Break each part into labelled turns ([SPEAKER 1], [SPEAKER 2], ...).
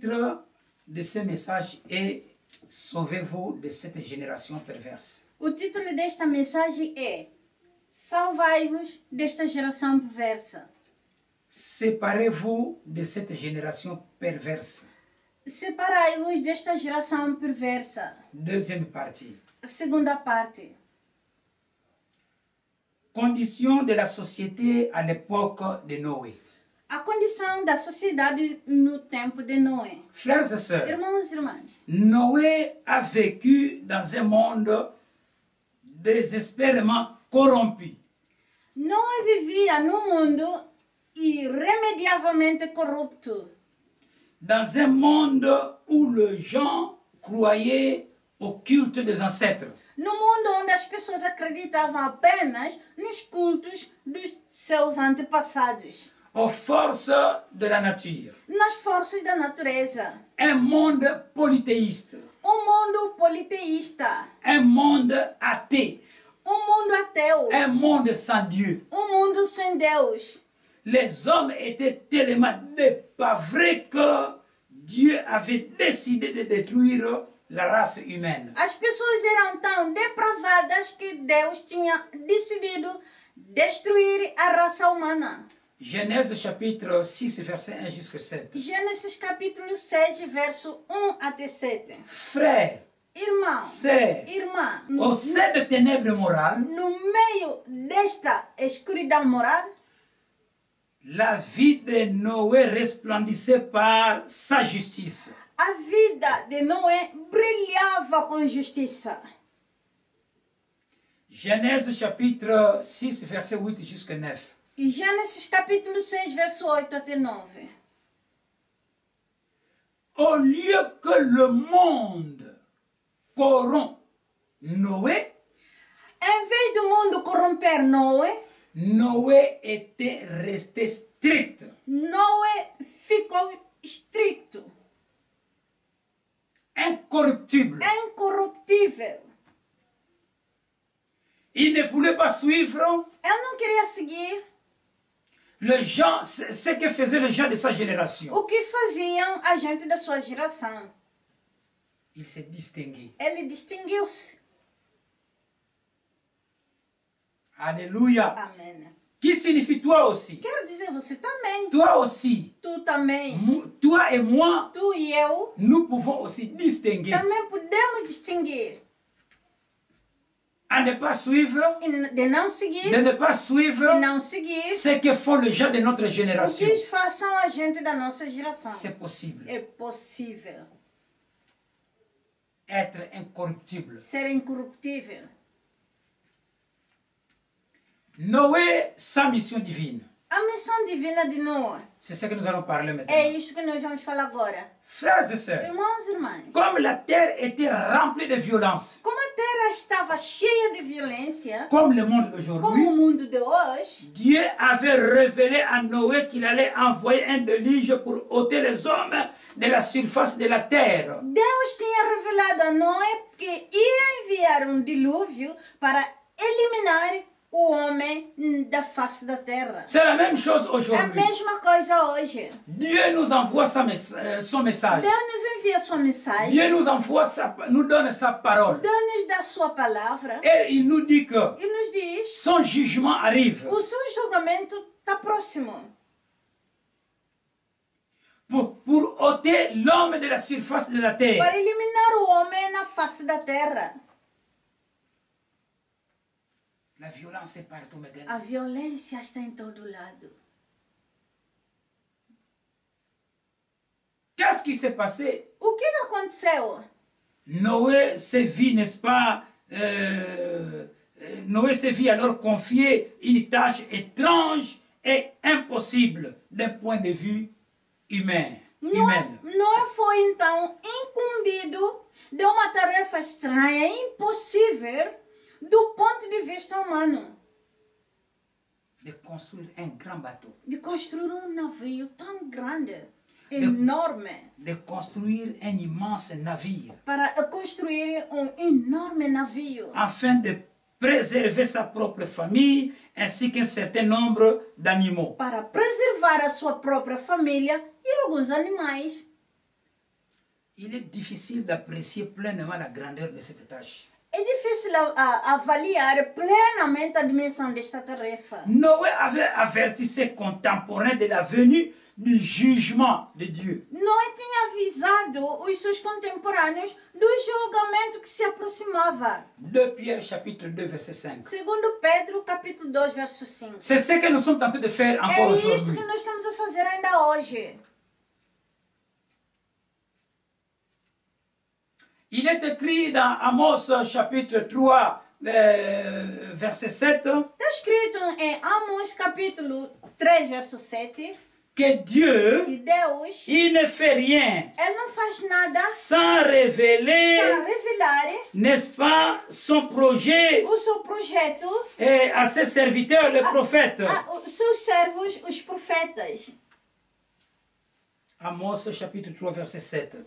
[SPEAKER 1] titre de ce message est « Sauvez-vous de cette génération perverse ».
[SPEAKER 2] O título desta mensagem é Salvai-vos desta geração perversa.
[SPEAKER 1] Séparez-vous de cette génération perverse.
[SPEAKER 2] Separai-vos desta geração perversa.
[SPEAKER 1] Deuxième partie.
[SPEAKER 2] A segunda parte.
[SPEAKER 1] Conditions de la société à l'époque de Noé.
[SPEAKER 2] A condição da sociedade no tempo de Noé.
[SPEAKER 1] Frères et sœurs,
[SPEAKER 2] Irmãos e irmãs,
[SPEAKER 1] Noé a vécu dans un monde désespérément corrompu.
[SPEAKER 2] Noé vivia num mundo irremediavelmente corrupto.
[SPEAKER 1] Dans un monde où les gens croyaient au culte des ancêtres.
[SPEAKER 2] No mundo onde as pessoas acreditavam apenas nos cultos dos seus antepassados.
[SPEAKER 1] Aux forces de la nature.
[SPEAKER 2] Nas forças da natureza.
[SPEAKER 1] Un monde polythéiste.
[SPEAKER 2] Mundo politeísta.
[SPEAKER 1] Un monde athée.
[SPEAKER 2] Mundo ateu.
[SPEAKER 1] Un monde sans Dieu.
[SPEAKER 2] Mundo sem Deus.
[SPEAKER 1] Les hommes étaient tellement dépavrés que Dieu avait décidé de détruire la race humaine.
[SPEAKER 2] As pessoas eram tão depravadas que Deus tinha decidido destruir a raça humana.
[SPEAKER 1] Genèse chapitre 6, verset 1 jusqu'à 7.
[SPEAKER 2] Gênesis capítulo 6, verso 1 até 7.
[SPEAKER 1] Frères,
[SPEAKER 2] Irmão,
[SPEAKER 1] sœurs,
[SPEAKER 2] irmã,
[SPEAKER 1] au sein de ténèbres morales,
[SPEAKER 2] no meio desta escuridão moral,
[SPEAKER 1] la vie de Noé resplendissait par sa justice.
[SPEAKER 2] a vida de Noé brilhava com justiça.
[SPEAKER 1] Genèse chapitre 6, verset 8 jusqu'à 9.
[SPEAKER 2] Gênesis capítulo 6, verso 8 até 9.
[SPEAKER 1] Au lieu que le monde corrompt Noé,
[SPEAKER 2] Em vez do mundo corromper Noé,
[SPEAKER 1] Noé était resté strict.
[SPEAKER 2] Noé ficou estricto,
[SPEAKER 1] Incorruptible.
[SPEAKER 2] incorruptível.
[SPEAKER 1] Il ne voulait pas suivre
[SPEAKER 2] Ele não queria seguir
[SPEAKER 1] les gens, ce que faisaient les gens de sa génération.
[SPEAKER 2] o que faziam a gente da sua geração.
[SPEAKER 1] Il s'est distingué.
[SPEAKER 2] Ele distinguiu-se.
[SPEAKER 1] Alléluia.
[SPEAKER 2] Amém.
[SPEAKER 1] Qui signifie toi aussi.
[SPEAKER 2] Quero dizer, você também.
[SPEAKER 1] Toi aussi.
[SPEAKER 2] Tu também.
[SPEAKER 1] Toi et moi,
[SPEAKER 2] Tu e eu
[SPEAKER 1] nous pouvons aussi distinguer.
[SPEAKER 2] também podemos distinguir
[SPEAKER 1] À ne pas suivre,
[SPEAKER 2] de não seguir,
[SPEAKER 1] de ne pas suivre
[SPEAKER 2] de não seguir
[SPEAKER 1] ce que font les gens de notre
[SPEAKER 2] o
[SPEAKER 1] génération.
[SPEAKER 2] que façam a gente da nossa geração.
[SPEAKER 1] C'est possible.
[SPEAKER 2] É possível
[SPEAKER 1] Être incorruptible.
[SPEAKER 2] ser incorruptível.
[SPEAKER 1] Noé, sa mission divine.
[SPEAKER 2] A missão divina de Noé.
[SPEAKER 1] C'est ce que nous allons parler maintenant.
[SPEAKER 2] É isso que nós vamos falar agora.
[SPEAKER 1] Frères et sœurs,
[SPEAKER 2] Irmãos e irmãs,
[SPEAKER 1] comme la terre était remplie de violence,
[SPEAKER 2] como a terra estava cheia de violência,
[SPEAKER 1] comme le monde
[SPEAKER 2] como
[SPEAKER 1] d'aujourd'hui,
[SPEAKER 2] o mundo de hoje,
[SPEAKER 1] Dieu avait révélé à Noé qu'il allait envoyer un déluge pour ôter les hommes de la surface de la terre.
[SPEAKER 2] Deus tinha revelado a Noé que ia enviar dilúvio para eliminar o homem da face da terra.
[SPEAKER 1] C'est la même chose
[SPEAKER 2] É a
[SPEAKER 1] aujourd'hui.
[SPEAKER 2] mesma coisa hoje.
[SPEAKER 1] Dieu nous envoie son message.
[SPEAKER 2] Deus nos envia sua mensagem,
[SPEAKER 1] Dieu nous envoie nous donne sa parole.
[SPEAKER 2] Deus nos dá sua palavra
[SPEAKER 1] Et il nous dit que
[SPEAKER 2] e nos diz
[SPEAKER 1] son jugement arrive
[SPEAKER 2] o seu julgamento está próximo
[SPEAKER 1] pour ôter l'homme de la surface de la terre.
[SPEAKER 2] para eliminar o homem na face da terra.
[SPEAKER 1] La violence est partout maintenant.
[SPEAKER 2] A violência está em todo lado.
[SPEAKER 1] Qu'est-ce qui s'est passé?
[SPEAKER 2] O que aconteceu?
[SPEAKER 1] Noé se vit, n'est-ce pas, Noé se vit alors confier une tâche étrange et impossible d'un point de vue humain.
[SPEAKER 2] Noé foi então incumbido de uma tarefa estranha, impossível do ponto de vista humano.
[SPEAKER 1] De construire un grand bateau.
[SPEAKER 2] De construir navio tão grande, enorme.
[SPEAKER 1] De construire un immense navire.
[SPEAKER 2] Para construir enorme navio.
[SPEAKER 1] Afin de préserver sa propre famille ainsi qu'un certain nombre d'animaux.
[SPEAKER 2] Para preservar a sua própria família e alguns animais.
[SPEAKER 1] il est difficile d'apprécier pleinement la grandeur de cette tâche.
[SPEAKER 2] É difícil avaliar plenamente a dimensão desta tarefa.
[SPEAKER 1] Noé avait averti ses contemporains de la venue du jugement de Dieu.
[SPEAKER 2] Noé tinha avisado os seus contemporâneos do julgamento que se aproximava.
[SPEAKER 1] 2 Pierre chapitre 2 verset 5.
[SPEAKER 2] Segundo Pedro, capítulo 2, verso 5.
[SPEAKER 1] C'est ce que nous sommes en train de faire
[SPEAKER 2] É
[SPEAKER 1] encore
[SPEAKER 2] isto
[SPEAKER 1] aujourd'hui.
[SPEAKER 2] que nós estamos a fazer ainda hoje.
[SPEAKER 1] Il est écrit dans Amos chapitre 3 verset 7
[SPEAKER 2] Está escrito em Amós, capítulo 3, verso 7,
[SPEAKER 1] que Dieu,
[SPEAKER 2] que Deus,
[SPEAKER 1] il ne fait rien
[SPEAKER 2] Ele não faz nada
[SPEAKER 1] sans révéler,
[SPEAKER 2] para revelar
[SPEAKER 1] n'est-ce pas, son projet
[SPEAKER 2] o seu projeto
[SPEAKER 1] à ses serviteurs, les prophètes.
[SPEAKER 2] aos seus servos, os profetas.
[SPEAKER 1] Amos chapitre 3 verset 7.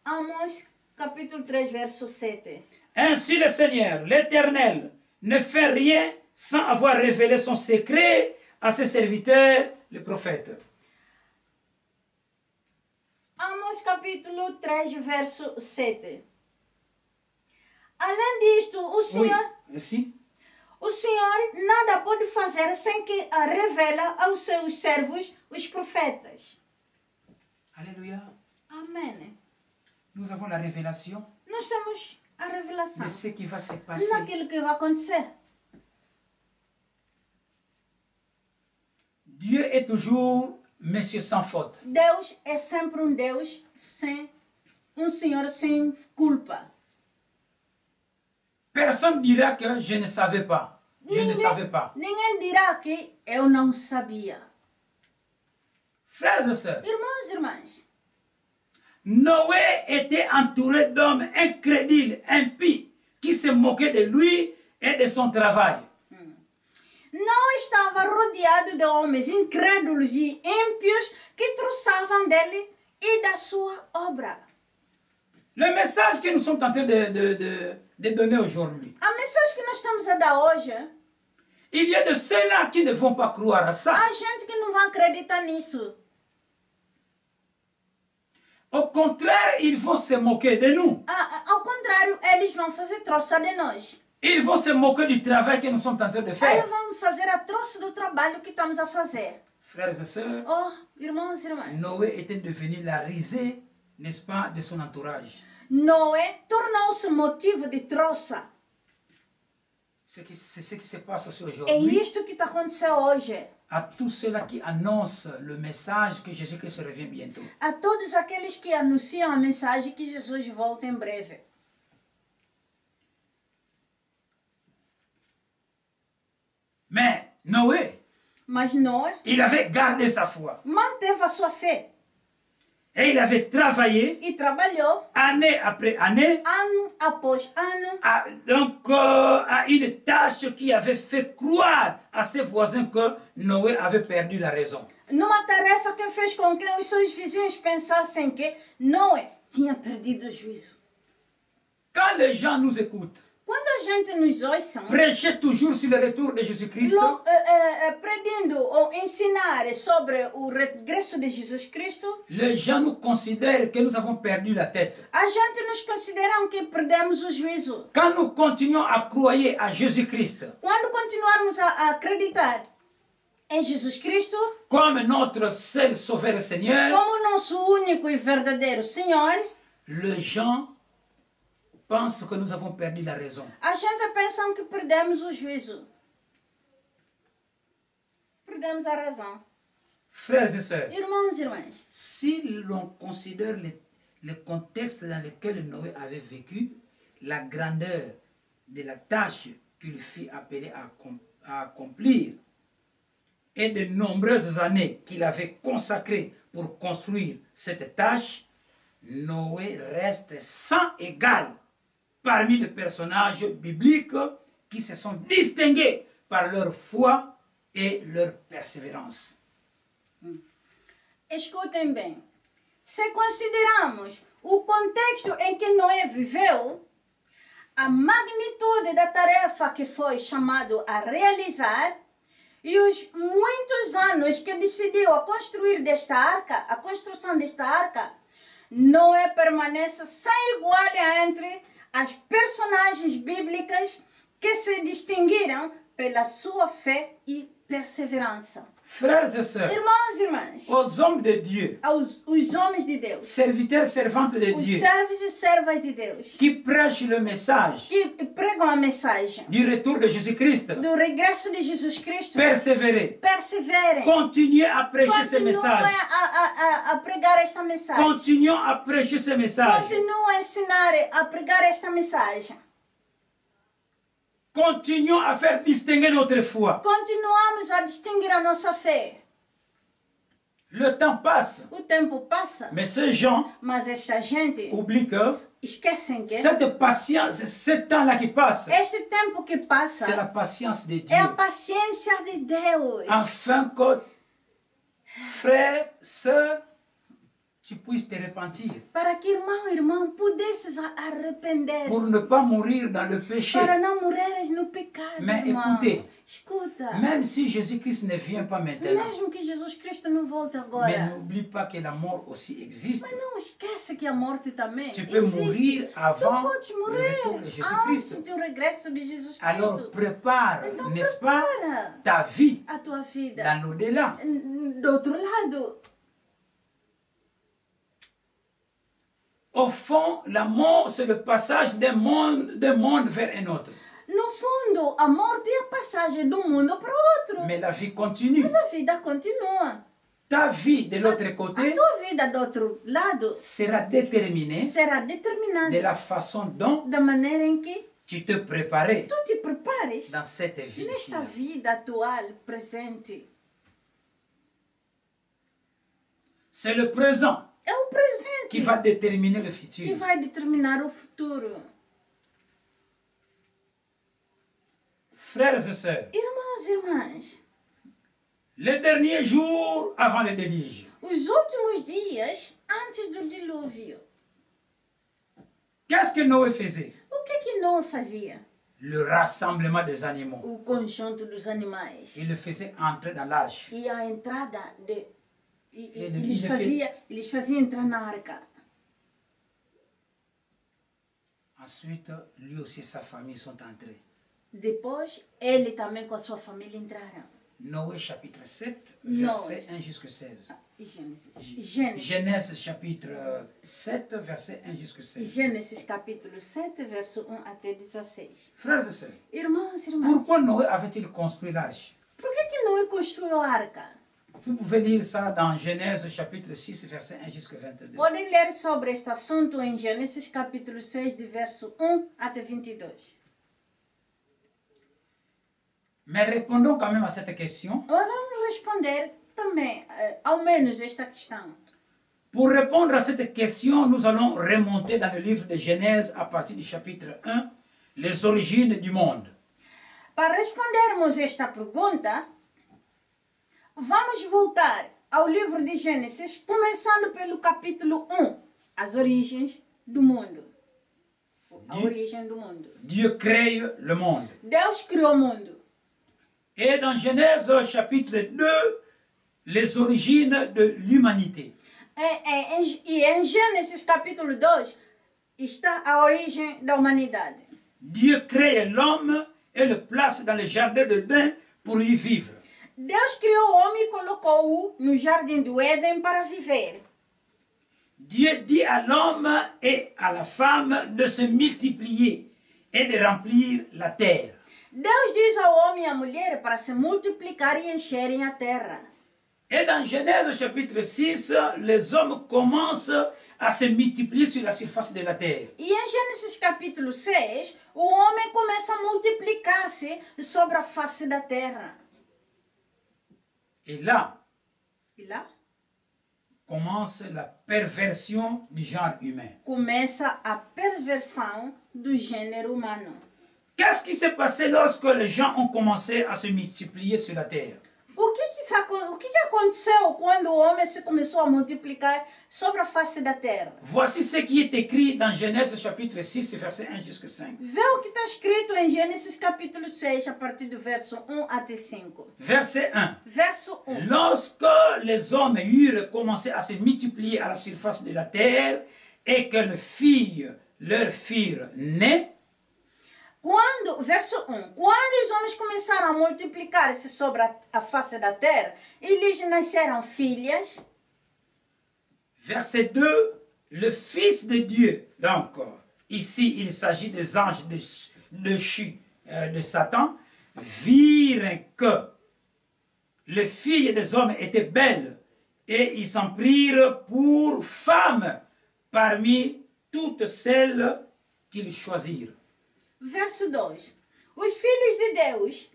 [SPEAKER 2] Amós, capítulo 3, verso 7.
[SPEAKER 1] Ainsi le Seigneur, l'Éternel, ne fait rien sans avoir révélé son secret à ses serviteurs, les prophètes.
[SPEAKER 2] Amós, capítulo 3, verso 7. Além disto,
[SPEAKER 1] Oui, ainsi.
[SPEAKER 2] o Senhor nada pode fazer sem que a revela aos seus servos, os profetas.
[SPEAKER 1] Alléluia.
[SPEAKER 2] Amém.
[SPEAKER 1] Nous avons la révélation
[SPEAKER 2] Nós temos a revelação
[SPEAKER 1] de ce qui va se passer.
[SPEAKER 2] naquilo que vai acontecer.
[SPEAKER 1] Dieu est toujours Monsieur sans faute.
[SPEAKER 2] Deus é sempre um Deus sem, um Senhor sem culpa.
[SPEAKER 1] Personne dira que je ne savais pas. Je ne savais pas.
[SPEAKER 2] Ninguém dirá que eu não sabia.
[SPEAKER 1] Frères et sœurs,
[SPEAKER 2] Irmãos e irmãs,
[SPEAKER 1] Noé était entouré d'hommes incrédules, impies, qui se moquaient de lui et de son travail.
[SPEAKER 2] não estava rodeado de homens incrédulos e ímpios que troçavam dele e da sua obra.
[SPEAKER 1] Le message que nous sommes en train de donner aujourd'hui,
[SPEAKER 2] A mensagem que nós estamos a dar hoje,
[SPEAKER 1] il y a de ceux-là qui ne vont pas croire à ça.
[SPEAKER 2] há gente que não vai acreditar nisso.
[SPEAKER 1] Au contraire, ils vont se moquer de nous.
[SPEAKER 2] Ao contrário, eles vão fazer troça de nós.
[SPEAKER 1] Ils vont se moquer du travail que nous sommes en train de faire.
[SPEAKER 2] Eles vão fazer a troça do trabalho que estamos a fazer.
[SPEAKER 1] Frères et sœurs,
[SPEAKER 2] Oh, irmãos e irmãs,
[SPEAKER 1] Noé était devenu la risée, n'est-ce pas, de son entourage.
[SPEAKER 2] Noé tornou-se motivo de troça.
[SPEAKER 1] C'est ce qui se passe aussi
[SPEAKER 2] É
[SPEAKER 1] aujourd'hui
[SPEAKER 2] isto que está acontecendo hoje.
[SPEAKER 1] à tous ceux-là qui annoncent le message que Jésus-Christ revient bientôt.
[SPEAKER 2] A todos aqueles que anunciam a mensagem que Jesus volta em breve.
[SPEAKER 1] Mais Noé,
[SPEAKER 2] Mas Noé
[SPEAKER 1] il avait gardé sa foi
[SPEAKER 2] manteve a sua fé
[SPEAKER 1] et il avait travaillé
[SPEAKER 2] e trabalhou
[SPEAKER 1] année après année
[SPEAKER 2] ano após ano
[SPEAKER 1] à une tâche qui avait fait croire à ses voisins que Noé avait perdu la raison.
[SPEAKER 2] numa tarefa que fez com que os seus vizinhos pensassem que Noé tinha perdido o juízo.
[SPEAKER 1] Quand les gens nous écoutent,
[SPEAKER 2] Quando a gente nos ouça,
[SPEAKER 1] prêcher toujours sur le retour de Jésus-Christ,
[SPEAKER 2] pregando ou ensinar sobre o regresso de Jesus Cristo,
[SPEAKER 1] les gens nous considèrent que nous avons perdu la tête.
[SPEAKER 2] a gente nos considera que perdemos o juízo.
[SPEAKER 1] Quand nous continuons à croire à Jésus-Christ
[SPEAKER 2] Quando continuarmos a acreditar em Jesus Cristo
[SPEAKER 1] comme notre seul Sauveur et Seigneur,
[SPEAKER 2] como nosso único e verdadeiro Senhor,
[SPEAKER 1] les gens pensent que nous avons perdu la raison.
[SPEAKER 2] a gente pensa que perdemos o juízo. Perdemos a razão.
[SPEAKER 1] Frères et sœurs,
[SPEAKER 2] Irmãos e irmãs,
[SPEAKER 1] si l'on considère le contexte dans lequel Noé avait vécu, la grandeur de la tâche qu'il fut appelé à accomplir et de nombreuses années qu'il avait consacrées pour construire cette tâche, Noé reste sans égal parmi les personnages bibliques qui se sont distingués par leur foi et leur persévérance.
[SPEAKER 2] escutem bem. Se considerarmos o contexto em que Noé viveu, a magnitude da tarefa que foi chamado a realizar e os muitos anos que decidiu a construir desta arca, a construção desta arca, Noé permanece sem igual entre as personagens bíblicas que se distinguiram pela sua fé e perseverança.
[SPEAKER 1] Frères et sœurs,
[SPEAKER 2] Irmãos e irmãs,
[SPEAKER 1] aux hommes de Dieu,
[SPEAKER 2] os homens de Deus,
[SPEAKER 1] serviteurs, servantes de
[SPEAKER 2] os
[SPEAKER 1] Dieu,
[SPEAKER 2] servos e servas de Deus,
[SPEAKER 1] qui prêchent le message
[SPEAKER 2] que pregam a mensagem
[SPEAKER 1] du retour de Jésus-Christ,
[SPEAKER 2] do regresso de Jesus Cristo,
[SPEAKER 1] persévérez,
[SPEAKER 2] perseverem,
[SPEAKER 1] continuez à prêcher ce
[SPEAKER 2] continuem
[SPEAKER 1] message,
[SPEAKER 2] a pregar esta mensagem,
[SPEAKER 1] continuons à prêcher ce message,
[SPEAKER 2] continuem a ensinar, a pregar esta mensagem.
[SPEAKER 1] continuons à faire distinguer notre foi.
[SPEAKER 2] Continuamos a distinguir a nossa fé.
[SPEAKER 1] Le temps passe,
[SPEAKER 2] O tempo passa,
[SPEAKER 1] mais ces gens
[SPEAKER 2] mas esta gente
[SPEAKER 1] oublient que
[SPEAKER 2] esquecem que
[SPEAKER 1] cette patience, ce temps-là qui passe,
[SPEAKER 2] esse tempo que
[SPEAKER 1] c'est
[SPEAKER 2] passa
[SPEAKER 1] la patience de
[SPEAKER 2] é a
[SPEAKER 1] Dieu.
[SPEAKER 2] paciência de Deus.
[SPEAKER 1] Afin que, frère, sœur, tu puisses te repentir.
[SPEAKER 2] Para que irmão, pudesses arrepender-se.
[SPEAKER 1] Pour ne pas mourir dans le péché.
[SPEAKER 2] Para não morreres no pecado,
[SPEAKER 1] Mais
[SPEAKER 2] irmão.
[SPEAKER 1] écoutez,
[SPEAKER 2] Escuta.
[SPEAKER 1] même si Jésus-Christ ne vient pas maintenant,
[SPEAKER 2] Mesmo que Jesus Cristo não volte agora.
[SPEAKER 1] mais n'oublie pas que la mort aussi existe.
[SPEAKER 2] Mas não esquece que a morte também
[SPEAKER 1] Tu peux
[SPEAKER 2] existe.
[SPEAKER 1] mourir avant
[SPEAKER 2] Tu podes
[SPEAKER 1] le
[SPEAKER 2] morrer
[SPEAKER 1] retour de Jésus-Christ.
[SPEAKER 2] antes do regresso de Jesus Cristo.
[SPEAKER 1] Alors prépare,
[SPEAKER 2] Então
[SPEAKER 1] n'est-ce pas,
[SPEAKER 2] prepara
[SPEAKER 1] ta vie
[SPEAKER 2] a tua vida.
[SPEAKER 1] dans l'au-delà.
[SPEAKER 2] Do outro lado,
[SPEAKER 1] Au fond, la mort, c'est le passage d'un monde vers un autre.
[SPEAKER 2] no fundo, a morte é a passagem de um mundo para o outro.
[SPEAKER 1] Mais la vie continue.
[SPEAKER 2] Mas a vida continua.
[SPEAKER 1] Ta vie de l'autre
[SPEAKER 2] A
[SPEAKER 1] côté
[SPEAKER 2] tua vida do outro lado
[SPEAKER 1] sera déterminée
[SPEAKER 2] será determinada
[SPEAKER 1] de la façon dont
[SPEAKER 2] da maneira em que
[SPEAKER 1] tu te préparais
[SPEAKER 2] tu te prepares
[SPEAKER 1] dans cette vie-ci.
[SPEAKER 2] nesta vida atual, presente.
[SPEAKER 1] C'est le présent
[SPEAKER 2] É o presente
[SPEAKER 1] qui va déterminer le
[SPEAKER 2] que
[SPEAKER 1] futur.
[SPEAKER 2] vai determinar o futuro.
[SPEAKER 1] Frères et sœurs,
[SPEAKER 2] Irmãos e irmãs,
[SPEAKER 1] les derniers jours avant le déluge,
[SPEAKER 2] os últimos dias antes do dilúvio,
[SPEAKER 1] qu'est-ce que Noé faisait?
[SPEAKER 2] o que Noé fazia?
[SPEAKER 1] Le rassemblement des animaux.
[SPEAKER 2] O conjunto dos animais.
[SPEAKER 1] Il le faisait entrer dans l'arche.
[SPEAKER 2] E a entrada de...
[SPEAKER 1] Ele
[SPEAKER 2] Eles faziam entrar na arca.
[SPEAKER 1] Ensuite, lui aussi et sa famille sont entrés.
[SPEAKER 2] Depois, ele também com a sua família entraram.
[SPEAKER 1] Noé chapitre 7,
[SPEAKER 2] Noé.
[SPEAKER 1] verset 1 jusqu'à 16. Genèse chapitre 7, verset 1 jusqu'à 16.
[SPEAKER 2] Gênesis capítulo 7, verso 1 até 16.
[SPEAKER 1] Frères et sœurs,
[SPEAKER 2] Irmãos e irmãs,
[SPEAKER 1] pourquoi Noé avait-il construit l'arche?
[SPEAKER 2] por que Noé construiu a arca?
[SPEAKER 1] Vous pouvez lire ça dans Genèse chapitre 6, verset 1 jusqu'à 22.
[SPEAKER 2] Podem ler sobre este assunto em Gênesis capítulo 6, de verso 1 até 22.
[SPEAKER 1] Mais répondons quand même à cette question.
[SPEAKER 2] Mas vamos responder também, ao menos, esta questão.
[SPEAKER 1] Pour répondre à cette question, nous allons remonter dans le livre de Genèse à partir du chapitre 1, les origines du monde.
[SPEAKER 2] Para respondermos esta pergunta, vamos voltar ao livro de Gênesis, começando pelo capítulo 1, as origens do mundo. A origem do mundo.
[SPEAKER 1] Dieu crée le monde.
[SPEAKER 2] Deus criou o mundo.
[SPEAKER 1] Et dans Genèse chapitre 2, les origines de l'humanité.
[SPEAKER 2] E em Gênesis capítulo 2 está a origem da humanidade.
[SPEAKER 1] Dieu crée l'homme et le place dans le jardin d'Éden pour y vivre.
[SPEAKER 2] Deus criou o homem e colocou-o no jardim do Éden para viver.
[SPEAKER 1] Dieu dit à l'homme et à la femme de se multiplier et de remplir la terre.
[SPEAKER 2] Deus diz ao homem e à mulher para se multiplicar e encherem a terra.
[SPEAKER 1] Et dans Genèse chapitre 6, les hommes commencent à se multiplier sur la surface de la terre.
[SPEAKER 2] E em Gênesis capítulo 6, o homem começa a multiplicar-se sobre a face da terra.
[SPEAKER 1] Et là,
[SPEAKER 2] E lá
[SPEAKER 1] commence la perversion du genre humain.
[SPEAKER 2] começa a perversão do gênero humano.
[SPEAKER 1] Qu'est-ce qui s'est passé lorsque les gens ont commencé à se multiplier sur la terre?
[SPEAKER 2] O o que aconteceu quando o homem se começou a multiplicar sobre a face da terra?
[SPEAKER 1] Voici ce qui est écrit dans Genèse chapitre 6, verset 1 jusqu'à 5.
[SPEAKER 2] Vê o que está escrito em Gênesis capítulo 6, a partir do verso 1 até 5.
[SPEAKER 1] Verset 1.
[SPEAKER 2] Verso 1.
[SPEAKER 1] Lorsque les hommes eurent commencé à se multiplier à la surface de la terre et que les filles leur firent nées,
[SPEAKER 2] Verso 1. Quando os homens começaram a multiplicar-se sobre a face da terra, e lhes nasceram filhas.
[SPEAKER 1] Verset 2. Le Fils de Dieu, donc ici il s'agit des anges déchus de Satan, virent que les filles des hommes étaient belles et ils s'en prirent pour femmes parmi toutes celles qu'ils choisirent.
[SPEAKER 2] Verso 2. Os filhos de Deus,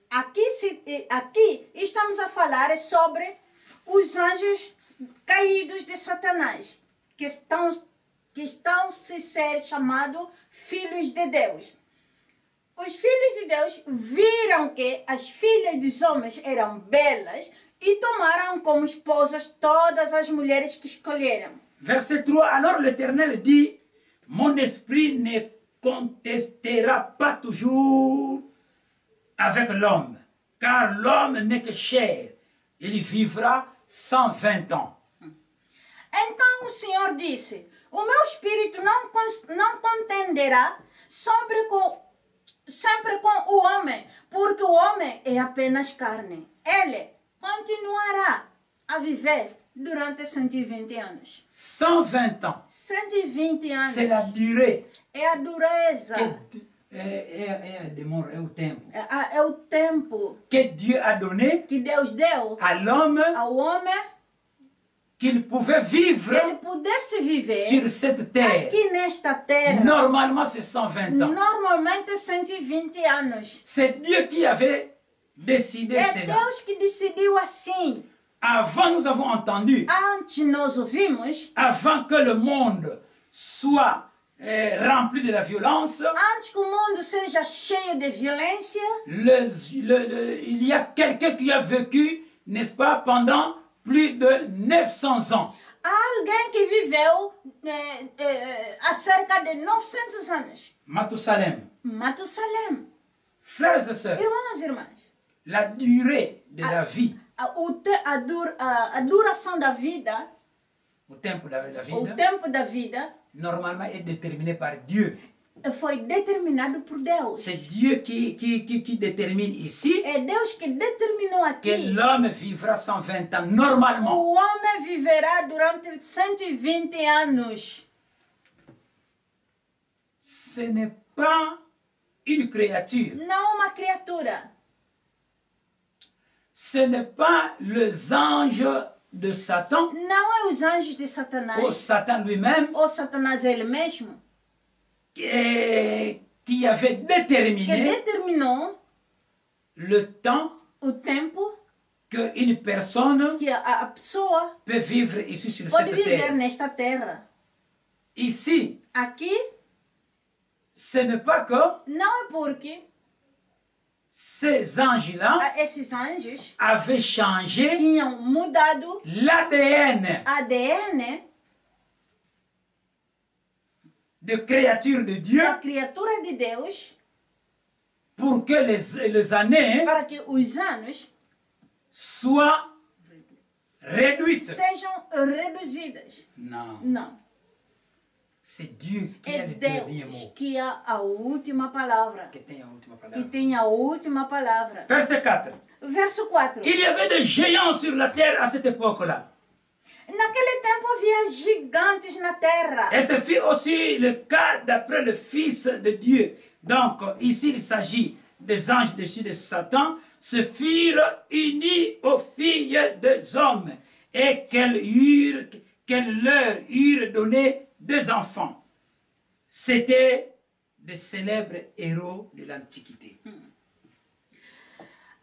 [SPEAKER 2] aqui estamos a falar sobre os anjos caídos de Satanás, que estão se ser chamados filhos de Deus. Os filhos de Deus viram que as filhas dos homens eram belas e tomaram como esposas todas as mulheres que escolheram.
[SPEAKER 1] Verset 3. Alors l'Éternel dit, mon esprit ne contestera pas toujours avec l'homme, car l'homme n'est que chair, il vivra 120 ans.
[SPEAKER 2] Então o Senhor disse, o meu espírito não contenderá sempre com o homem, porque o homem é apenas carne. Ele continuará a viver durante 120 anos.
[SPEAKER 1] 120 ans.
[SPEAKER 2] 120 anos.
[SPEAKER 1] C'est la durée.
[SPEAKER 2] É a dureza.
[SPEAKER 1] É o tempo.
[SPEAKER 2] É o tempo
[SPEAKER 1] Que Dieu a donné
[SPEAKER 2] que Deus deu
[SPEAKER 1] à l'homme
[SPEAKER 2] ao homem,
[SPEAKER 1] qu'il pouvait vivre
[SPEAKER 2] ele pudesse viver
[SPEAKER 1] sur cette terre.
[SPEAKER 2] aqui nesta terra.
[SPEAKER 1] Normalement, c'est 120 ans.
[SPEAKER 2] Normalmente 120 anos.
[SPEAKER 1] C'est Dieu qui avait décidé
[SPEAKER 2] É
[SPEAKER 1] cela.
[SPEAKER 2] Deus que decidiu assim.
[SPEAKER 1] Avant, nous avons entendu,
[SPEAKER 2] Antes nós ouvimos,
[SPEAKER 1] avant que le monde soit rempli de la violence,
[SPEAKER 2] antes que o mundo seja cheio de violência,
[SPEAKER 1] il y a quelqu'un qui a vécu, n'est-ce pas, pendant plus de 900 ans.
[SPEAKER 2] há alguém que viveu há cerca de 900 anos.
[SPEAKER 1] Matusalem.
[SPEAKER 2] Matusalém.
[SPEAKER 1] Frères et sœurs,
[SPEAKER 2] Irmãos e irmãs,
[SPEAKER 1] la durée de la vie,
[SPEAKER 2] a duração da vida,
[SPEAKER 1] au tempo da
[SPEAKER 2] o
[SPEAKER 1] vida,
[SPEAKER 2] tempo da vida,
[SPEAKER 1] normalement est déterminé par Dieu.
[SPEAKER 2] foi determinado por Deus.
[SPEAKER 1] C'est Dieu qui détermine ici
[SPEAKER 2] É Deus que determinou
[SPEAKER 1] que
[SPEAKER 2] aqui.
[SPEAKER 1] l'homme vivra 120 ans normalement.
[SPEAKER 2] O homem viverá durante 120 anos.
[SPEAKER 1] Ce n'est pas une créature.
[SPEAKER 2] Não uma criatura.
[SPEAKER 1] Ce n'est pas les anges de Satan
[SPEAKER 2] Não é os anjos de Satanás.
[SPEAKER 1] ou Satan lui-même
[SPEAKER 2] Ou Satanás ele mesmo.
[SPEAKER 1] qui avait
[SPEAKER 2] Que
[SPEAKER 1] déterminé
[SPEAKER 2] determinou
[SPEAKER 1] le temps
[SPEAKER 2] o tempo
[SPEAKER 1] qu'une personne
[SPEAKER 2] que a pessoa
[SPEAKER 1] peut vivre ici sur
[SPEAKER 2] pode
[SPEAKER 1] cette
[SPEAKER 2] viver
[SPEAKER 1] terre.
[SPEAKER 2] nesta terra.
[SPEAKER 1] Ici,
[SPEAKER 2] Aqui
[SPEAKER 1] ce n'est pas que
[SPEAKER 2] não é porque
[SPEAKER 1] ces anges-là
[SPEAKER 2] esses anjos
[SPEAKER 1] avaient changé
[SPEAKER 2] tinham mudado
[SPEAKER 1] l'ADN
[SPEAKER 2] ADN
[SPEAKER 1] de créature de Dieu
[SPEAKER 2] da criatura de Deus
[SPEAKER 1] pour que les années
[SPEAKER 2] para que os anos
[SPEAKER 1] soient réduites.
[SPEAKER 2] sejam reduzidas.
[SPEAKER 1] Non,
[SPEAKER 2] Não.
[SPEAKER 1] c'est Dieu qui
[SPEAKER 2] É
[SPEAKER 1] a le dernier
[SPEAKER 2] Deus
[SPEAKER 1] mot.
[SPEAKER 2] que há a última palavra.
[SPEAKER 1] Que tem a última
[SPEAKER 2] Que
[SPEAKER 1] palavra.
[SPEAKER 2] tem a última palavra.
[SPEAKER 1] Verset 4.
[SPEAKER 2] Verso 4.
[SPEAKER 1] Il y avait des géants sur la terre à cette époque-là.
[SPEAKER 2] Naquele tempo havia gigantes na terra.
[SPEAKER 1] Et ce fut aussi le cas d'après le Fils de Dieu. Donc, ici, il s'agit des anges dessus de Satan, se furent unis aux filles des hommes et qu'elles leur eurent donné des enfants. C'était des célèbres héros de l'Antiquité.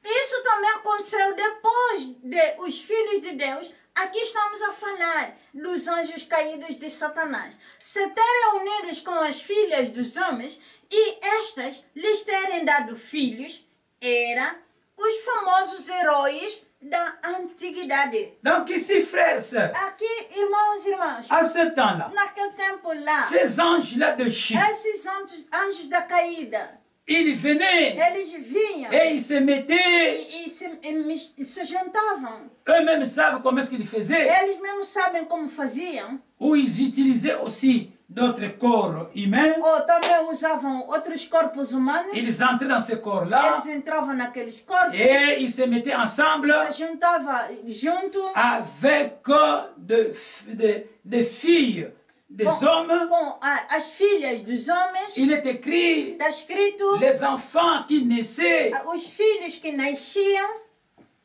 [SPEAKER 2] Isso também aconteceu depois de os filhos de Deus. Aqui estamos a falar dos anjos caídos de Satanás. Se terem unidos com as filhas dos homens e estas lhes terem dado filhos, era os famosos heróis da antiguidade.
[SPEAKER 1] Donc ici, frères et sœurs,
[SPEAKER 2] Aqui, irmãos e irmãs,
[SPEAKER 1] à ce temps-là,
[SPEAKER 2] naquele tempo lá,
[SPEAKER 1] ces anges-là de Chine,
[SPEAKER 2] esses anjos da caída,
[SPEAKER 1] ils venaient
[SPEAKER 2] eles vinham
[SPEAKER 1] et ils se mettaient,
[SPEAKER 2] e se juntavam.
[SPEAKER 1] eux-mêmes savent comment est-ce qu'ils faisaient,
[SPEAKER 2] Eles mesmos sabem como faziam,
[SPEAKER 1] ou ils utilisaient aussi d'autres corps humains,
[SPEAKER 2] ou também usavam outros corpos humanos.
[SPEAKER 1] ils entraient dans ces corps-là
[SPEAKER 2] Eles entravam naqueles corpos,
[SPEAKER 1] et ils se mettaient ensemble
[SPEAKER 2] se juntavam junto
[SPEAKER 1] avec des filles, des hommes.
[SPEAKER 2] com as filhas dos homens.
[SPEAKER 1] Il est écrit,
[SPEAKER 2] Está escrito,
[SPEAKER 1] les enfants qui naissaient,
[SPEAKER 2] os filhos que nasciam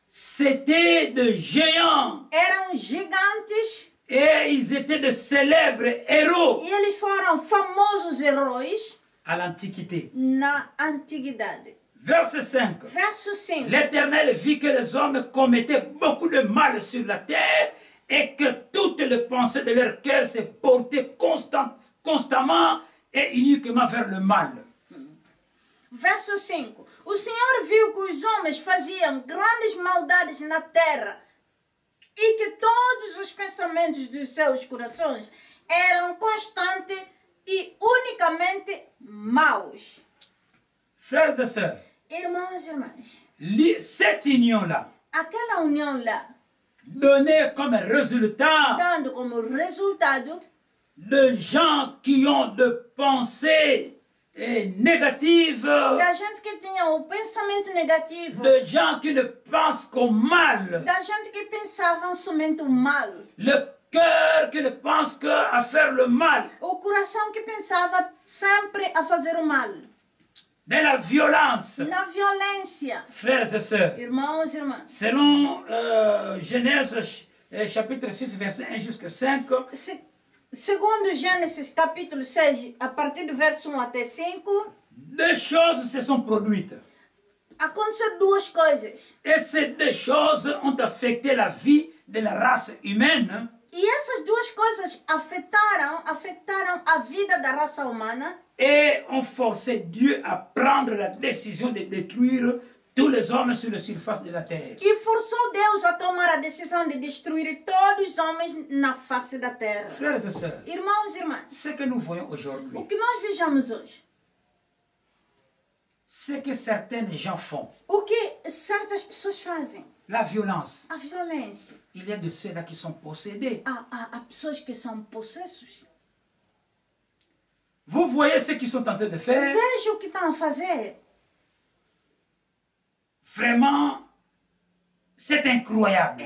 [SPEAKER 1] c'était de géants
[SPEAKER 2] eram gigantes
[SPEAKER 1] et ils étaient de célèbres héros
[SPEAKER 2] e eles foram famosos heróis
[SPEAKER 1] à l'Antiquité.
[SPEAKER 2] na antiguidade.
[SPEAKER 1] Verset 5.
[SPEAKER 2] Verso 5.
[SPEAKER 1] L'Éternel vit que les hommes commettaient beaucoup de mal sur la terre et que toutes les pensées de leur cœur se portaient constamment et uniquement vers le mal.
[SPEAKER 2] Verso 5. O Senhor viu que os homens faziam grandes maldades na terra e que todos os pensamentos dos seus corações eram constantes e unicamente maus.
[SPEAKER 1] Frères et sœurs,
[SPEAKER 2] Irmãos e irmãs,
[SPEAKER 1] cette union-là
[SPEAKER 2] aquela união lá,
[SPEAKER 1] donnait comme résultat
[SPEAKER 2] dando como resultado
[SPEAKER 1] de gens qui ont de pensées négatives,
[SPEAKER 2] da gente que tinha o pensamento negativo,
[SPEAKER 1] de gens qui ne pensent qu'au mal,
[SPEAKER 2] da gente que pensavam somente o mal,
[SPEAKER 1] le cœur qui ne pense qu'à faire le mal,
[SPEAKER 2] o coração que pensava sempre a fazer o mal,
[SPEAKER 1] de la violence.
[SPEAKER 2] na violência.
[SPEAKER 1] Frères et sœurs,
[SPEAKER 2] Irmãos e irmãs,
[SPEAKER 1] selon Genèse chapitre 6, verset 1 jusqu'à 5,
[SPEAKER 2] segundo Gênesis capítulo 6, a partir do verso 1 até 5,
[SPEAKER 1] deux choses se sont produites.
[SPEAKER 2] aconteceram duas coisas.
[SPEAKER 1] Et ces deux choses ont affecté la vie de la race humaine.
[SPEAKER 2] E essas duas coisas afetaram a vida da raça humana
[SPEAKER 1] Et ont forcé Dieu à prendre la décision de détruire tous les hommes sur la surface de la terre.
[SPEAKER 2] e forçou Deus a tomar a decisão de destruir todos os homens na face da terra.
[SPEAKER 1] Frères et sœurs,
[SPEAKER 2] Irmãos e irmãs,
[SPEAKER 1] ce que nous voyons aujourd'hui,
[SPEAKER 2] o que nós vejamos hoje,
[SPEAKER 1] ce que certains gens font,
[SPEAKER 2] o que certas pessoas fazem,
[SPEAKER 1] la violence,
[SPEAKER 2] a violência,
[SPEAKER 1] il y a de ceux-là qui sont possédés.
[SPEAKER 2] há pessoas que são possessos.
[SPEAKER 1] Vous voyez ce qu'ils sont en train de faire?
[SPEAKER 2] Veja o que estão a fazer.
[SPEAKER 1] Vraiment, c'est incroyable.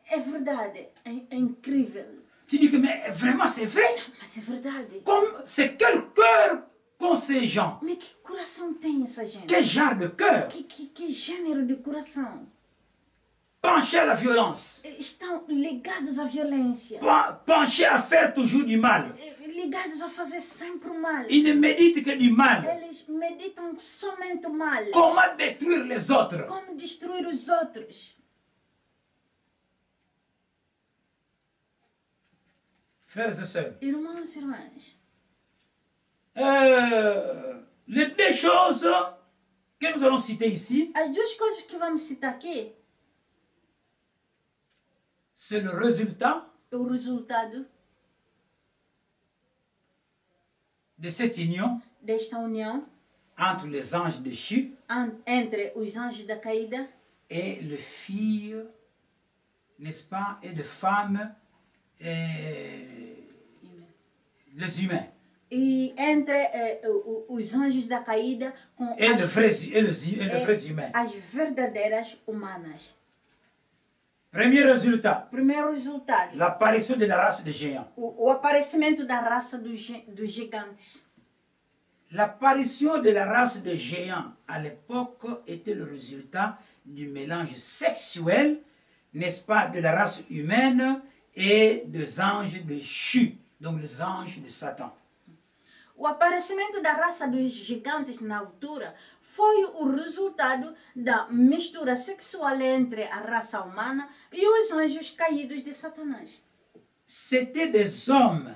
[SPEAKER 2] É verdade, é incrível.
[SPEAKER 1] Tu dis que mais vraiment c'est vrai?
[SPEAKER 2] Mas é verdade.
[SPEAKER 1] Comme c'est quel cœur qu'ont ces gens?
[SPEAKER 2] Mas que coração tem essa gente?
[SPEAKER 1] Quel genre de cœur?
[SPEAKER 2] Que gênero de coração?
[SPEAKER 1] Penché à la violence,
[SPEAKER 2] Estão ligados à violência,
[SPEAKER 1] penché à faire toujours du mal.
[SPEAKER 2] ligados a fazer sempre o mal.
[SPEAKER 1] Ils ne méditent que du mal.
[SPEAKER 2] Eles meditam somente o mal.
[SPEAKER 1] Comment détruire les autres?
[SPEAKER 2] Como destruir os outros.
[SPEAKER 1] Frères et sœurs,
[SPEAKER 2] Irmãos e irmãs,
[SPEAKER 1] les deux choses que nous allons citer ici,
[SPEAKER 2] as duas coisas que vamos citar aqui,
[SPEAKER 1] c'est le résultat
[SPEAKER 2] o resultado
[SPEAKER 1] de cette union
[SPEAKER 2] desta união
[SPEAKER 1] entre les anges déchus
[SPEAKER 2] entre os anjos da caída
[SPEAKER 1] et les filles, n'est-ce pas, et les femmes, les humains.
[SPEAKER 2] e entre os anjos da caída com
[SPEAKER 1] Et les vrais humains.
[SPEAKER 2] as verdadeiras humanas.
[SPEAKER 1] Premier résultat,
[SPEAKER 2] Primeiro resultado,
[SPEAKER 1] l'apparition de la race des géants.
[SPEAKER 2] o aparecimento da raça dos gigantes.
[SPEAKER 1] L'apparition de la race des géants à l'époque était le résultat du mélange sexuel, n'est-ce pas, de la race humaine et des anges déchus, donc les anges de Satan.
[SPEAKER 2] O aparecimento da raça dos gigantes na altura foi o resultado da mistura sexual entre a raça humana e os anjos caídos de Satanás.
[SPEAKER 1] C'était des hommes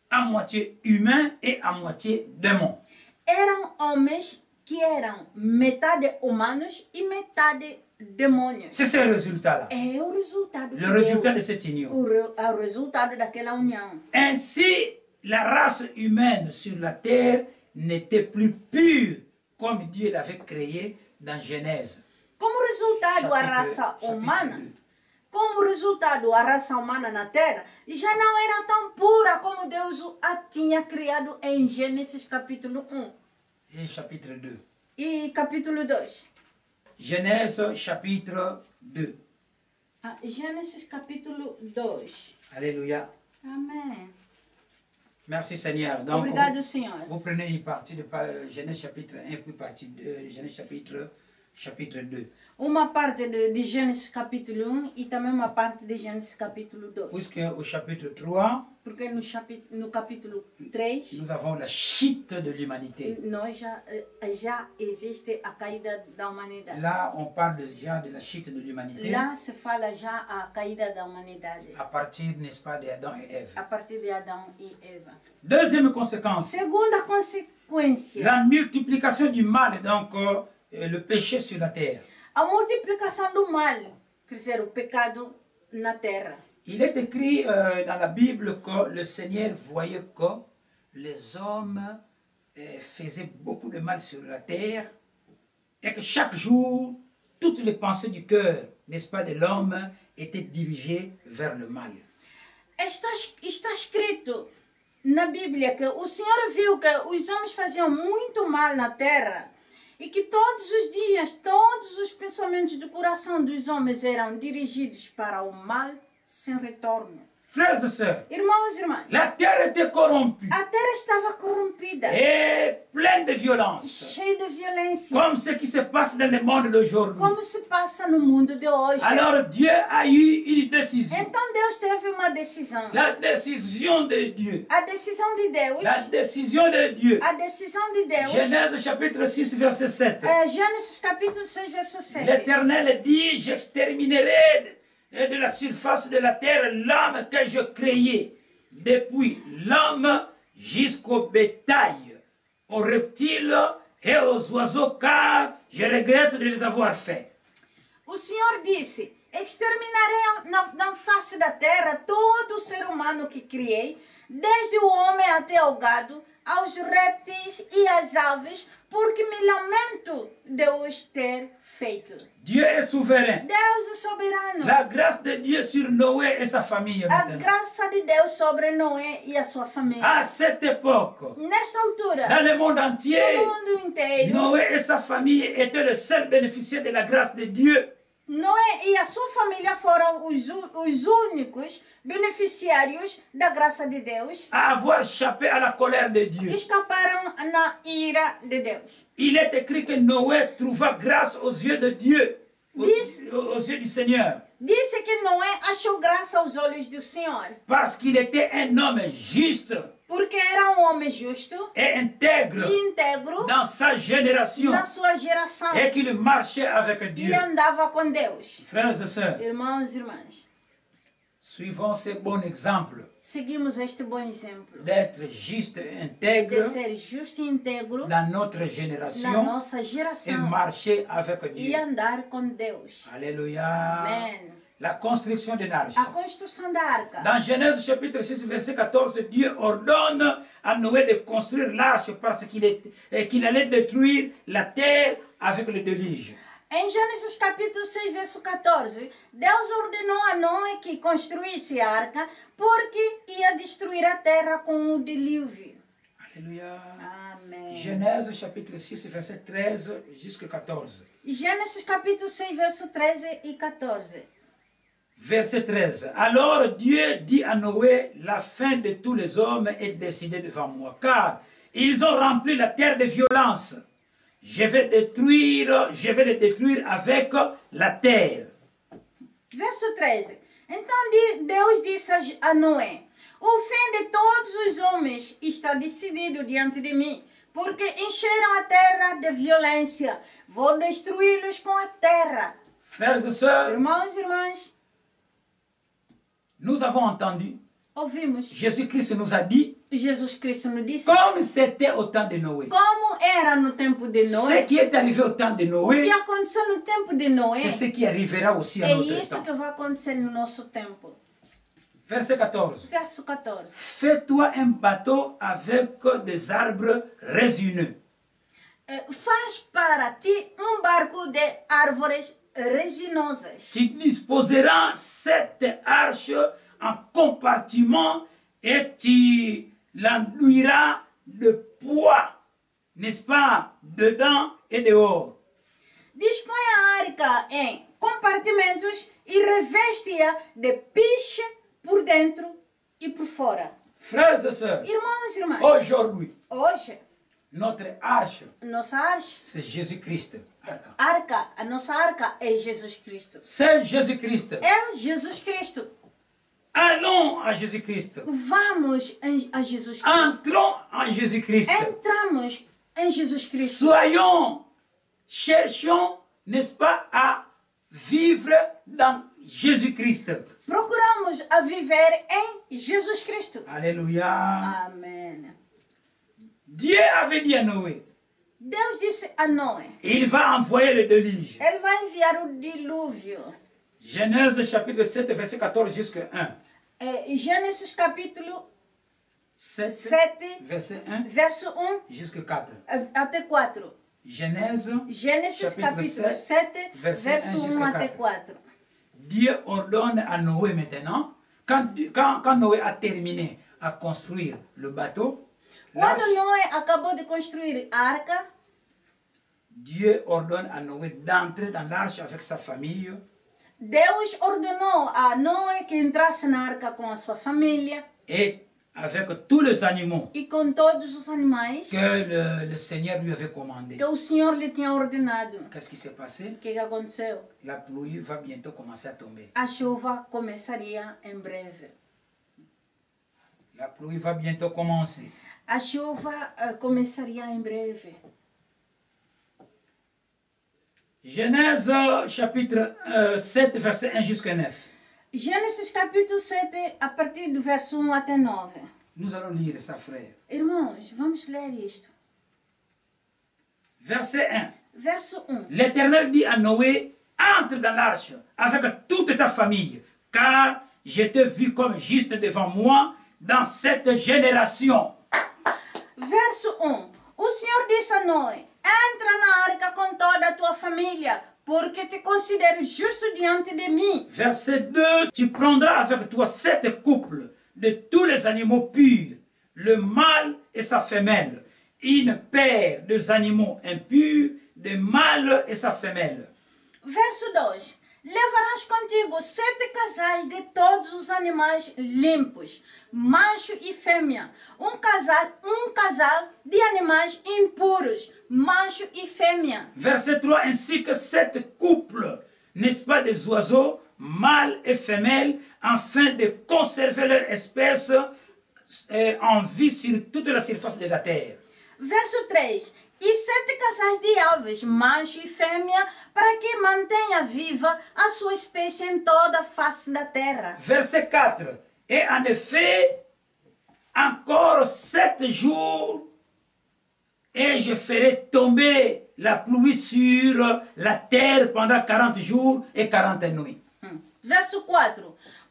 [SPEAKER 1] à moitié humains et à moitié démons.
[SPEAKER 2] Eram homens que eram metade humanos e metade demônios.
[SPEAKER 1] C'est ce résultat-là.
[SPEAKER 2] É o resultado
[SPEAKER 1] Le résultat de cette union.
[SPEAKER 2] o resultado daquela união.
[SPEAKER 1] Ainsi, la race humaine sur la terre n'était plus pure comme Dieu l'avait créée dans Genèse.
[SPEAKER 2] Como resultado, a raça humana, como resultado, a raça humana na Terra já não era tão pura como Deus a tinha criado em Gênesis capítulo 1
[SPEAKER 1] Et chapitre 2.
[SPEAKER 2] e capítulo 2.
[SPEAKER 1] Genèse chapitre 2.
[SPEAKER 2] Gênesis capítulo 2.
[SPEAKER 1] Alléluia.
[SPEAKER 2] Amém.
[SPEAKER 1] Merci Seigneur. Donc,
[SPEAKER 2] Obrigado, Senhor.
[SPEAKER 1] vous prenez une partie de Genèse chapitre 1 puis partie de Genèse chapitre 2.
[SPEAKER 2] Uma parte de Gênesis capítulo 1 e também uma parte de Gênesis capítulo 2.
[SPEAKER 1] Puisque au chapitre 3,
[SPEAKER 2] Porque no capítulo 3,
[SPEAKER 1] nous avons la chute de l'humanité.
[SPEAKER 2] nós já existe a caída da humanidade.
[SPEAKER 1] Là, on parle déjà de la chute de l'humanité
[SPEAKER 2] Lá se fala já a caída da humanidade.
[SPEAKER 1] à partir, n'est-ce pas, d'Adam et Ève.
[SPEAKER 2] A partir de Adão e Eva.
[SPEAKER 1] Deuxième conséquence,
[SPEAKER 2] Segunda consequência,
[SPEAKER 1] la multiplication du mal, donc le péché sur la terre.
[SPEAKER 2] a multiplicação do mal, quer dizer, o pecado na terra.
[SPEAKER 1] Il est écrit dans la Bible que le Seigneur voyait que les hommes faisaient beaucoup de mal sur la terre et que chaque jour, toutes les pensées du cœur, n'est-ce pas, de l'homme étaient dirigées vers le mal.
[SPEAKER 2] Está escrito na Bíblia que o Senhor viu que os homens faziam muito mal na terra e que todos os dias, todos os pensamentos do coração dos homens eram dirigidos para o mal sem retorno.
[SPEAKER 1] Frères et sœurs,
[SPEAKER 2] Irmãos e irmãs,
[SPEAKER 1] la terre était corrompue
[SPEAKER 2] a terra estava corrompida,
[SPEAKER 1] et pleine de violence,
[SPEAKER 2] cheia de violência,
[SPEAKER 1] comme ce qui se passe dans le monde d'aujourd'hui.
[SPEAKER 2] como se passa no mundo de hoje.
[SPEAKER 1] Alors Dieu a eu une décision.
[SPEAKER 2] Então Deus teve uma decisão.
[SPEAKER 1] La décision de Dieu.
[SPEAKER 2] A decisão de Deus.
[SPEAKER 1] La décision de Dieu.
[SPEAKER 2] A decisão de Deus.
[SPEAKER 1] Genèse chapitre 6, verset 7.
[SPEAKER 2] Gênesis capítulo 6, verso 7.
[SPEAKER 1] L'Éternel dit, j'exterminerai de la surface de la terre l'homme que je créai, depuis l'homme jusqu'au bétail, aux reptiles et aux oiseaux, car je regrette de les avoir faits.
[SPEAKER 2] O Senhor disse, exterminarei na face da terra todo o ser humano que criei, desde o homem até o gado, aos répteis e às aves, porque me lamento de os ter feito.
[SPEAKER 1] Dieu est souverain.
[SPEAKER 2] Deus é soberano.
[SPEAKER 1] La grâce de Dieu sur Noé et sa famille.
[SPEAKER 2] A
[SPEAKER 1] Maintenant.
[SPEAKER 2] graça de Deus sobre Noé e a sua família.
[SPEAKER 1] À cette époque,
[SPEAKER 2] Nesta altura,
[SPEAKER 1] dans le monde entier,
[SPEAKER 2] no mundo inteiro,
[SPEAKER 1] Noé et sa famille étaient les seuls bénéficiaires de la grâce de Dieu.
[SPEAKER 2] Noé e a sua família foram os únicos beneficiários da graça de Deus
[SPEAKER 1] À avoir échappé à la colère de
[SPEAKER 2] que
[SPEAKER 1] Dieu.
[SPEAKER 2] escaparam na ira de Deus.
[SPEAKER 1] Il est écrit que Noé trouva grâce aux yeux de Dieu, aux yeux du Seigneur,
[SPEAKER 2] Disse que Noé achou graça aos olhos do Senhor,
[SPEAKER 1] parce qu'il était un homme juste
[SPEAKER 2] porque era um homem justo
[SPEAKER 1] et intègre
[SPEAKER 2] e íntegro
[SPEAKER 1] dans sa génération
[SPEAKER 2] na sua geração
[SPEAKER 1] et qu'il marchait avec Dieu.
[SPEAKER 2] e andava com Deus.
[SPEAKER 1] Frères et sœurs,
[SPEAKER 2] Irmãos e irmãs,
[SPEAKER 1] suivons ce bon exemple
[SPEAKER 2] seguimos este bom exemplo
[SPEAKER 1] d'être juste et
[SPEAKER 2] de
[SPEAKER 1] intègre
[SPEAKER 2] ser justo e íntegro
[SPEAKER 1] dans notre
[SPEAKER 2] na
[SPEAKER 1] génération
[SPEAKER 2] nossa
[SPEAKER 1] et
[SPEAKER 2] geração
[SPEAKER 1] marcher avec
[SPEAKER 2] e
[SPEAKER 1] Dieu.
[SPEAKER 2] andar com Deus.
[SPEAKER 1] Alléluia.
[SPEAKER 2] Amen.
[SPEAKER 1] La construction de l'arche.
[SPEAKER 2] A construção da arca.
[SPEAKER 1] Dans Genèse chapitre 6, verset 14, Dieu ordonne à Noé de construire l'arche parce qu'il allait détruire la terre avec le déluge.
[SPEAKER 2] Em Gênesis capítulo 6, verso 14, Deus ordenou a Noé que construísse a arca porque ia destruir a terra com o dilúvio.
[SPEAKER 1] Alléluia.
[SPEAKER 2] Amém.
[SPEAKER 1] Genèse chapitre 6, verset 13 jusqu'à 14.
[SPEAKER 2] Gênesis capítulo 6, verso 13 e 14.
[SPEAKER 1] Verset 13. Alors Dieu dit à Noé, la fin de tous les hommes est décidée devant moi, car ils ont rempli la terre de violence. Je vais les détruire avec la terre.
[SPEAKER 2] Verso 13. Então Deus disse a Noé, o fim de todos os homens está decidido diante de mim, porque encheram a terra de violência. Vou destruí-los com a terra.
[SPEAKER 1] Frères et sœurs,
[SPEAKER 2] Irmãos e irmãs,
[SPEAKER 1] nous avons entendu
[SPEAKER 2] Ouvimos.
[SPEAKER 1] Jésus-Christ nous a dit,
[SPEAKER 2] Jesus Cristo nos disse
[SPEAKER 1] comme c'était au temps de Noé.
[SPEAKER 2] como era no tempo de
[SPEAKER 1] Ce
[SPEAKER 2] Noé.
[SPEAKER 1] qui est arrivé au temps de
[SPEAKER 2] O que
[SPEAKER 1] Noé,
[SPEAKER 2] aconteceu no tempo de Noé
[SPEAKER 1] c'est ce qui arrivera aussi à
[SPEAKER 2] é
[SPEAKER 1] notre
[SPEAKER 2] isto
[SPEAKER 1] temps.
[SPEAKER 2] que vai acontecer no nosso tempo.
[SPEAKER 1] Verset 14.
[SPEAKER 2] Verso 14.
[SPEAKER 1] Fais-toi un bateau avec des arbres résineux.
[SPEAKER 2] Faz para ti barco de árvores resinosas.
[SPEAKER 1] Tu disposeras cette arche en compartiments et tu l'enduiras de poids, n'est-ce pas, dedans et dehors.
[SPEAKER 2] Dispõe a arca em compartimentos e reveste-a de piche por dentro e por fora.
[SPEAKER 1] Frères et sœurs,
[SPEAKER 2] Irmãos e irmãs,
[SPEAKER 1] aujourd'hui,
[SPEAKER 2] hoje,
[SPEAKER 1] notre arche,
[SPEAKER 2] nossa arca,
[SPEAKER 1] c'est Jésus-Christ.
[SPEAKER 2] a nossa arca é Jesus Cristo.
[SPEAKER 1] C'est Jésus-Christ.
[SPEAKER 2] É Jesus Cristo.
[SPEAKER 1] Allons à Jésus-Christ.
[SPEAKER 2] Vamos a Jesus Cristo.
[SPEAKER 1] Entrons en Jésus-Christ.
[SPEAKER 2] Entramos em Jesus Cristo.
[SPEAKER 1] Cherchons, n'est-ce pas, à vivre dans Jésus-Christ.
[SPEAKER 2] Procuramos a viver em Jesus Cristo.
[SPEAKER 1] Alléluia.
[SPEAKER 2] Amém.
[SPEAKER 1] Dieu avait dit à Noé,
[SPEAKER 2] Deus disse a Noé,
[SPEAKER 1] il va envoyer le déluge.
[SPEAKER 2] ele vai enviar o dilúvio.
[SPEAKER 1] Genèse chapitre 7, verset 14 jusqu'à 1.
[SPEAKER 2] Gênesis capítulo
[SPEAKER 1] 7,
[SPEAKER 2] 7,
[SPEAKER 1] verset 1
[SPEAKER 2] verso 1
[SPEAKER 1] jusqu'à 4.
[SPEAKER 2] até 4.
[SPEAKER 1] Genèse,
[SPEAKER 2] Gênesis
[SPEAKER 1] chapitre
[SPEAKER 2] capítulo 7,
[SPEAKER 1] verset
[SPEAKER 2] verso
[SPEAKER 1] 1
[SPEAKER 2] 1
[SPEAKER 1] jusqu'à
[SPEAKER 2] até
[SPEAKER 1] 4.
[SPEAKER 2] 4.
[SPEAKER 1] Dieu ordonne à Noé maintenant, quand Noé a terminé à construire le bateau,
[SPEAKER 2] Quando Noé acabou de construir a arca,
[SPEAKER 1] Dieu ordonne à Noé d'entrer dans l'arche avec sa famille.
[SPEAKER 2] Deus ordenou a Noé que entrasse na arca com a sua família
[SPEAKER 1] Et avec tous les animaux
[SPEAKER 2] e com todos os animais
[SPEAKER 1] que le Seigneur lui avait commandé.
[SPEAKER 2] que o Senhor lhe tinha ordenado.
[SPEAKER 1] Qu'est-ce qui s'est passé?
[SPEAKER 2] O que aconteceu?
[SPEAKER 1] La pluie va bientôt commencer à tomber.
[SPEAKER 2] A chuva começaria em breve.
[SPEAKER 1] La pluie va bientôt commencer.
[SPEAKER 2] A chuva começaria em breve.
[SPEAKER 1] Genèse chapitre 7, verset 1 jusqu'à 9.
[SPEAKER 2] Gênesis capítulo 7, a partir do verso 1 até 9.
[SPEAKER 1] Nous allons lire ça, frère.
[SPEAKER 2] Irmãos, vamos ler isto.
[SPEAKER 1] Verset 1.
[SPEAKER 2] Verso 1.
[SPEAKER 1] L'Éternel dit à Noé, entre dans l'arche avec toute ta famille, car je t'ai vu comme juste devant moi dans cette génération.
[SPEAKER 2] Verso 1. O Senhor disse a Noé, entra na arca com toda a tua família, porque te considero justo diante de mim.
[SPEAKER 1] Verset 2. Tu prendras avec toi 7 couples de tous les animaux purs, le mâle et sa femelle, une paire de animaux impurs, le mâle et sa femelle.
[SPEAKER 2] Verso 2. Levarás contigo 7 casais de todos os animais limpos, macho e fêmea. Um casal de animais impuros, macho e fêmea.
[SPEAKER 1] Verset 3. Ainsi que 7 couples, n'est-ce pas, des oiseaux, mâles et femelles, afin de conserver leur espèce en vie sur toute la surface de la terre.
[SPEAKER 2] Verso 3. E 7 casais de aves, macho e fêmea, para que mantenha viva a sua espécie em toda a face da terra.
[SPEAKER 1] Verset 4. Et en effet, encore 7 jours, et je ferai tomber la pluie sur la terre pendant 40 jours et 40 nuits.
[SPEAKER 2] Verso 4.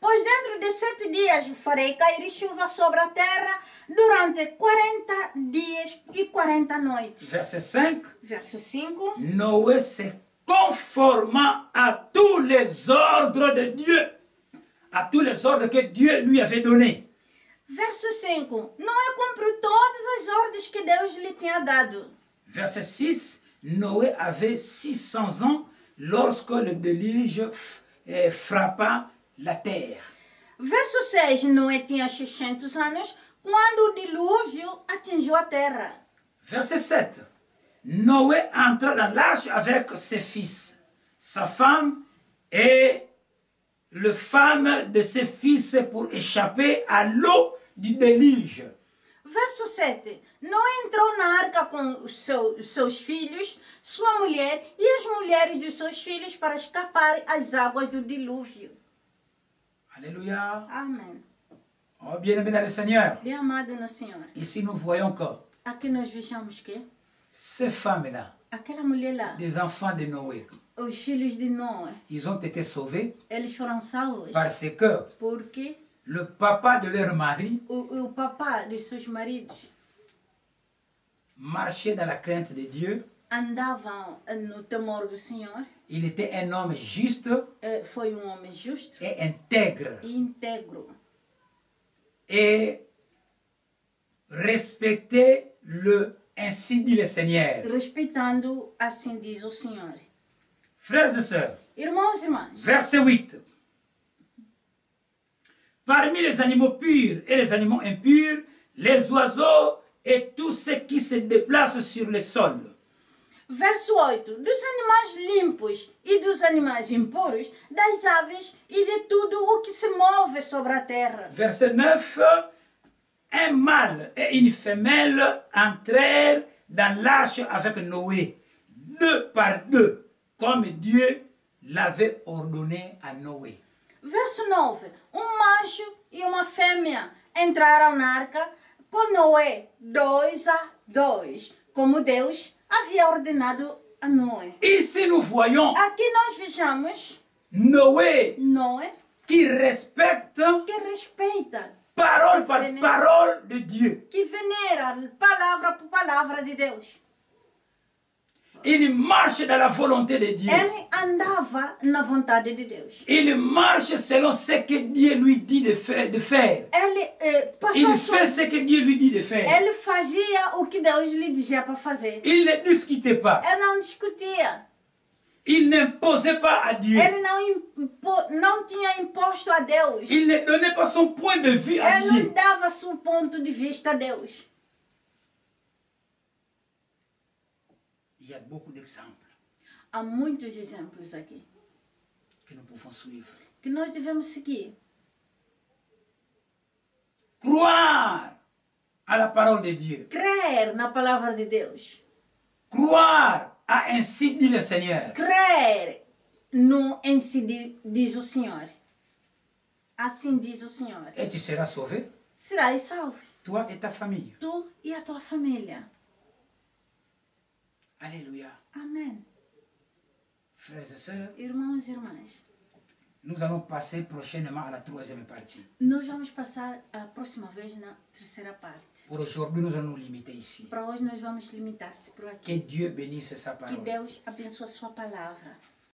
[SPEAKER 2] Pois dentro de 7 dias farei cair chuva sobre a terra durante 40 dias e 40 noites.
[SPEAKER 1] Verset 5.
[SPEAKER 2] Verso 5.
[SPEAKER 1] Noé se conforma à tous les ordres de Dieu, à tous les ordres que Dieu lui avait donnés.
[SPEAKER 2] Verso 5. Noé cumpriu todas as ordens que Deus lhe tinha dado.
[SPEAKER 1] Verset 6. Noé avait 600 ans lorsque le déluge frappa la terre.
[SPEAKER 2] Verso 6. Noé tinha 600 anos quando o dilúvio atingiu a terra.
[SPEAKER 1] Verset 7. Noé entra dans l'arche avec ses fils, sa femme et le femme de ses fils pour échapper à l'eau du déluge.
[SPEAKER 2] Verso 7. Noé entrou na arca com os seus filhos, sua mulher e as mulheres dos seus filhos para escapar às águas do dilúvio.
[SPEAKER 1] Alléluia.
[SPEAKER 2] Amém.
[SPEAKER 1] Oh, bien-aimés dans le Seigneur,
[SPEAKER 2] Bem amado no Senhor,
[SPEAKER 1] ici nous voyons que
[SPEAKER 2] aqui nós vejamos que
[SPEAKER 1] ces femmes-là,
[SPEAKER 2] aquela mulher lá,
[SPEAKER 1] des enfants de Noé,
[SPEAKER 2] os filhos de Noé,
[SPEAKER 1] ils ont été sauvés
[SPEAKER 2] eles foram salvos
[SPEAKER 1] parce que
[SPEAKER 2] porque
[SPEAKER 1] le papa de leur mari
[SPEAKER 2] o papá dos seus maridos
[SPEAKER 1] marchait dans la crainte de Dieu.
[SPEAKER 2] andavam no temor do Senhor,
[SPEAKER 1] Il était un homme juste
[SPEAKER 2] foi homem justo
[SPEAKER 1] et intègre
[SPEAKER 2] e íntegro
[SPEAKER 1] et respectait le ainsi dit le Seigneur.
[SPEAKER 2] respeitando, assim diz o Senhor.
[SPEAKER 1] Frères et sœurs,
[SPEAKER 2] Irmãos e irmãs,
[SPEAKER 1] verset 8. Parmi les animaux purs et les animaux impurs, les oiseaux et tout ce qui se déplace sur le sol.
[SPEAKER 2] verso 8. Dos animais limpos e dos animais impuros, das aves e de tudo o que se move sobre a terra.
[SPEAKER 1] Verset 9. Un mâle et une femelle entrèrent dans l'arche avec Noé, 2 par 2, comme Dieu l'avait ordonné à Noé.
[SPEAKER 2] Verso 9. Macho e uma fêmea entraram na arca com Noé, 2 a 2, como Deus havia ordenado a Noé.
[SPEAKER 1] Ici nous voyons
[SPEAKER 2] Aqui nós vejamos
[SPEAKER 1] Noé
[SPEAKER 2] Noé
[SPEAKER 1] qui respecte
[SPEAKER 2] que respeita,
[SPEAKER 1] parole par parole de Dieu.
[SPEAKER 2] que venera palavra por palavra de Deus.
[SPEAKER 1] Il marche dans la volonté de Dieu.
[SPEAKER 2] Ele andava na vontade de Deus.
[SPEAKER 1] Il marche selon ce que Dieu lui dit de faire.
[SPEAKER 2] Ele passou
[SPEAKER 1] Il
[SPEAKER 2] a sua...
[SPEAKER 1] fait ce que Dieu lui dit de faire.
[SPEAKER 2] Ele fazia o que Deus lhe dizia para fazer.
[SPEAKER 1] Il ne discutait pas.
[SPEAKER 2] Ele não discutia.
[SPEAKER 1] Il n'imposait pas à Dieu.
[SPEAKER 2] Ele não tinha imposto a Deus.
[SPEAKER 1] Il ne donnait pas son point de vue à
[SPEAKER 2] Ele não
[SPEAKER 1] Dieu.
[SPEAKER 2] dava seu ponto de vista a Deus.
[SPEAKER 1] Il y a beaucoup d'exemples
[SPEAKER 2] Há muitos exemplos aqui
[SPEAKER 1] que nous pouvons suivre.
[SPEAKER 2] que nós devemos seguir.
[SPEAKER 1] Croire à la parole de Dieu.
[SPEAKER 2] Crer na palavra de Deus.
[SPEAKER 1] Croire à ainsi dit le Seigneur.
[SPEAKER 2] Crer no em si diz o Senhor. Assim diz o Senhor.
[SPEAKER 1] Et tu seras sauvé,
[SPEAKER 2] Serás salvo.
[SPEAKER 1] toi et ta famille.
[SPEAKER 2] Tu e a tua família.
[SPEAKER 1] Alléluia.
[SPEAKER 2] Amém.
[SPEAKER 1] Frères et sœurs,
[SPEAKER 2] Irmãos e irmãs,
[SPEAKER 1] nous allons passer prochainement à la troisième partie.
[SPEAKER 2] nós vamos passar a próxima vez na terceira parte.
[SPEAKER 1] Pour aujourd'hui, nous allons nous limiter ici.
[SPEAKER 2] Para hoje nós vamos limitar-se por
[SPEAKER 1] Que
[SPEAKER 2] aqui.
[SPEAKER 1] Dieu bénisse sa
[SPEAKER 2] Que
[SPEAKER 1] parole.
[SPEAKER 2] Deus abençoe a sua palavra.